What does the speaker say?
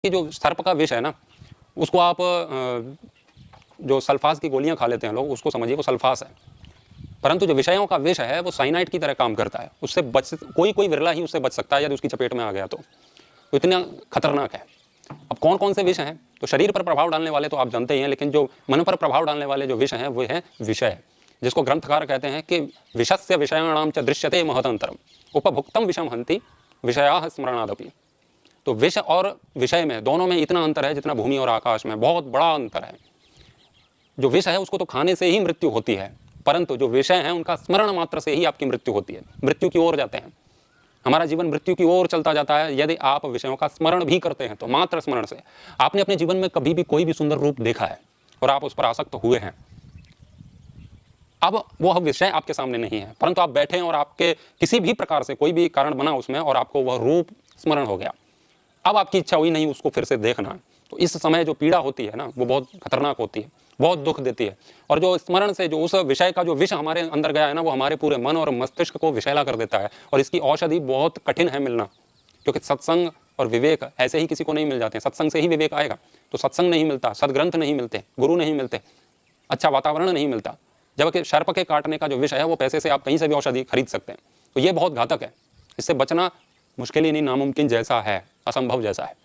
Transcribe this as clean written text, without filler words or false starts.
कि जो सर्प का विष है ना, उसको आप जो सल्फास की गोलियां खा लेते हैं लोग, उसको समझिए वो सल्फास है। परंतु जो विषयों का विष है वो साइनाइड की तरह काम करता है। उससे कोई विरला ही उससे बच सकता है यदि उसकी चपेट में आ गया तो इतना खतरनाक है। अब कौन कौन से विष हैं? तो शरीर पर प्रभाव डालने वाले तो आप जानते ही हैं, लेकिन जो मन पर प्रभाव डालने वाले जो विष हैं वो है विषय, जिसको ग्रंथकार कहते हैं कि विषस्य विषयाणाम च दृश्यते महदंतरम उपभुक्तम विषम हंति विषयाः स्मरणादपि। तो विष और विषय में, दोनों में इतना अंतर है जितना भूमि और आकाश में, बहुत बड़ा अंतर है। जो विष है उसको तो खाने से ही मृत्यु होती है, परंतु जो विषय है उनका स्मरण मात्र से ही आपकी मृत्यु होती है, मृत्यु की ओर जाते हैं। हमारा जीवन मृत्यु की ओर चलता जाता है यदि आप विषयों का स्मरण भी करते हैं तो। मात्र स्मरण से आपने अपने जीवन में कभी भी कोई भी सुंदर रूप देखा है और आप उस पर आसक्त हुए हैं, अब वह विषय आपके सामने नहीं है, परंतु आप बैठे हैं और आपके किसी भी प्रकार से कोई भी कारण बना उसमें और आपको वह रूप स्मरण हो गया। अब आपकी इच्छा हुई नहीं उसको फिर से देखना। तो इस समय जो पीड़ा होती है ना वो बहुत खतरनाक होती है, बहुत दुख देती है। और जो स्मरण से जो उस विषय का जो विष हमारे अंदर गया है ना, वो हमारे पूरे मन और मस्तिष्क को विषैला कर देता है। और इसकी औषधि बहुत कठिन है मिलना, क्योंकि सत्संग और विवेक ऐसे ही किसी को नहीं मिल जाते हैं। सत्संग से ही विवेक आएगा, तो सत्संग नहीं मिलता, सदग्रंथ नहीं मिलते, गुरु नहीं मिलते, अच्छा वातावरण नहीं मिलता। जबकि सर्प के काटने का जो विष है वो पैसे से आप कहीं से भी औषधि खरीद सकते हैं। तो ये बहुत घातक है, इससे बचना मुश्किल ही नहीं, नामुमकिन जैसा है, असंभव जैसा है।